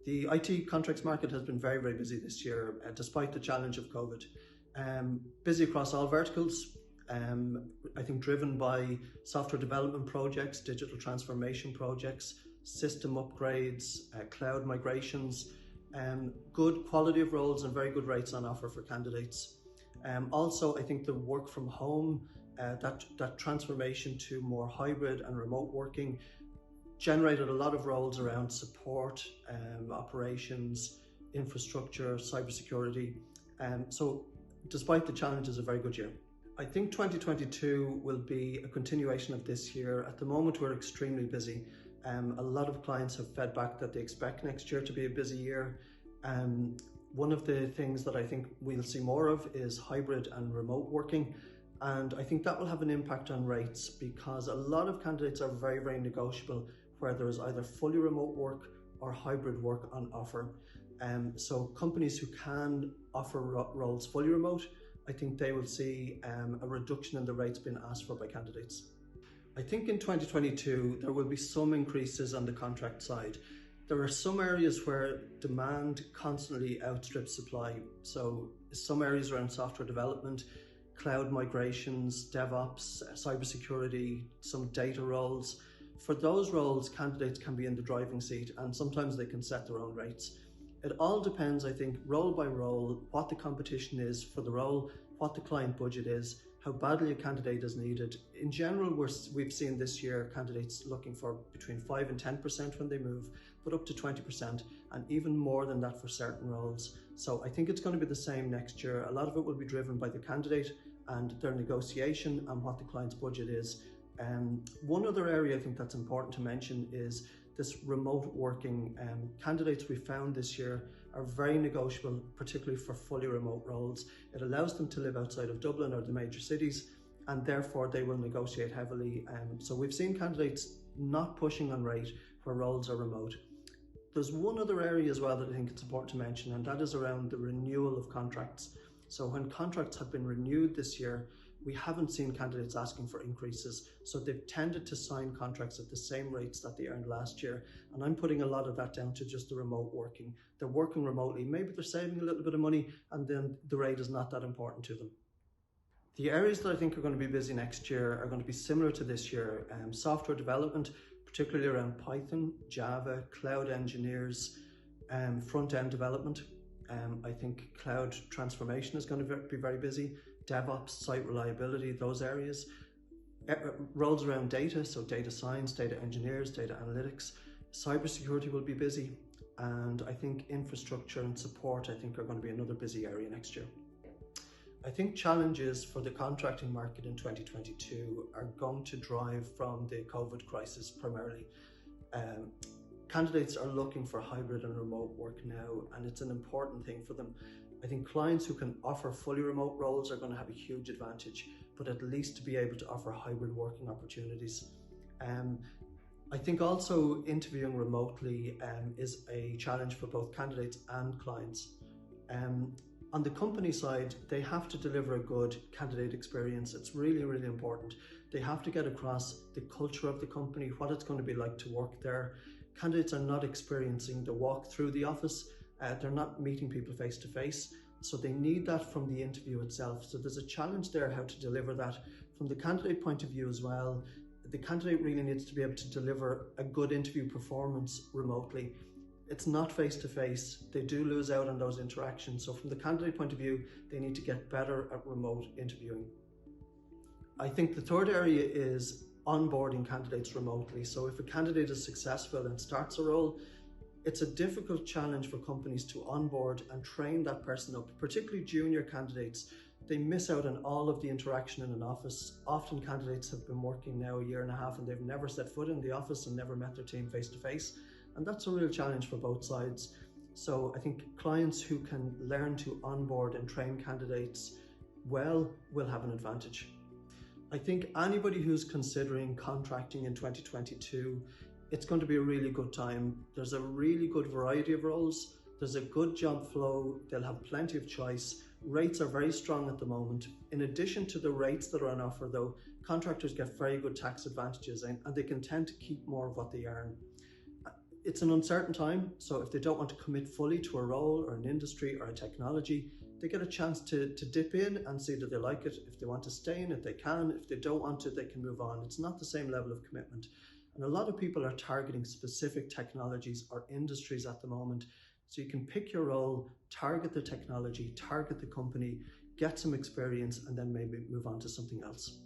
The IT contracts market has been very, very busy this year, despite the challenge of COVID. Busy across all verticals, I think driven by software development projects, digital transformation projects, system upgrades, cloud migrations, good quality of roles and very good rates on offer for candidates. Also, I think the work from home, that transformation to more hybrid and remote working generated a lot of roles around support, operations, infrastructure, cybersecurity. So despite the challenges, a very good year. I think 2022 will be a continuation of this year. At the moment, we're extremely busy. A lot of clients have fed back that they expect next year to be a busy year. One of the things that I think we'll see more of is hybrid and remote working. And I think that will have an impact on rates because a lot of candidates are very, very negotiable, where there is either fully remote work or hybrid work on offer. So companies who can offer roles fully remote, I think they will see a reduction in the rates being asked for by candidates. I think in 2022, there will be some increases on the contract side. There are some areas where demand constantly outstrips supply. So some areas around software development, cloud migrations, DevOps, cybersecurity, some data roles. For those roles, candidates can be in the driving seat and sometimes they can set their own rates. It all depends, I think, role by role, what the competition is for the role, what the client budget is, how badly a candidate is needed. In general, we've seen this year candidates looking for between 5 and 10% when they move, but up to 20% and even more than that for certain roles. So I think it's going to be the same next year. A lot of it will be driven by the candidate and their negotiation and what the client's budget is. One other area I think that's important to mention is this remote working. Candidates we found this year are very negotiable, particularly for fully remote roles. It allows them to live outside of Dublin or the major cities, and therefore they will negotiate heavily. So we've seen candidates not pushing on rate where roles are remote. There's one other area as well that I think it's important to mention, and that is around the renewal of contracts. So when contracts have been renewed this year, we haven't seen candidates asking for increases. So they've tended to sign contracts at the same rates that they earned last year. And I'm putting a lot of that down to just the remote working. They're working remotely. Maybe they're saving a little bit of money and then the rate is not that important to them. The areas that I think are going to be busy next year are going to be similar to this year. Software development, particularly around Python, Java, cloud engineers, front-end development. I think cloud transformation is going to be very busy. DevOps, site reliability, those areas. Roles around data, so data science, data engineers, data analytics. Cybersecurity will be busy. And I think infrastructure and support, I think, are going to be another busy area next year. I think challenges for the contracting market in 2022 are going to drive from the COVID crisis primarily. Candidates are looking for hybrid and remote work now, and it's an important thing for them. I think clients who can offer fully remote roles are going to have a huge advantage, but at least to be able to offer hybrid working opportunities. I think also interviewing remotely is a challenge for both candidates and clients. On the company side, they have to deliver a good candidate experience. It's really, really important. They have to get across the culture of the company, what it's going to be like to work there. Candidates are not experiencing the walk through the office. They're not meeting people face to face. So they need that from the interview itself. So there's a challenge there how to deliver that. From the candidate point of view as well, the candidate really needs to be able to deliver a good interview performance remotely. It's not face to face. They do lose out on those interactions. So from the candidate point of view, they need to get better at remote interviewing. I think the third area is onboarding candidates remotely. So if a candidate is successful and starts a role, it's a difficult challenge for companies to onboard and train that person up, particularly junior candidates. They miss out on all of the interaction in an office. Often candidates have been working now a year and a half and they've never set foot in the office and never met their team face to face. And that's a real challenge for both sides. So I think clients who can learn to onboard and train candidates well will have an advantage. I think anybody who's considering contracting in 2022, it's going to be a really good time. There's a really good variety of roles. There's a good job flow. They'll have plenty of choice. Rates are very strong at the moment. In addition to the rates that are on offer though, contractors get very good tax advantages and they can tend to keep more of what they earn. It's an uncertain time, so if they don't want to commit fully to a role or an industry or a technology, they get a chance to dip in and see that they like it. If they want to stay in it, they can. If they don't want to, they can move on. It's not the same level of commitment. And a lot of people are targeting specific technologies or industries at the moment. So you can pick your role, target the technology, target the company, get some experience, and then maybe move on to something else.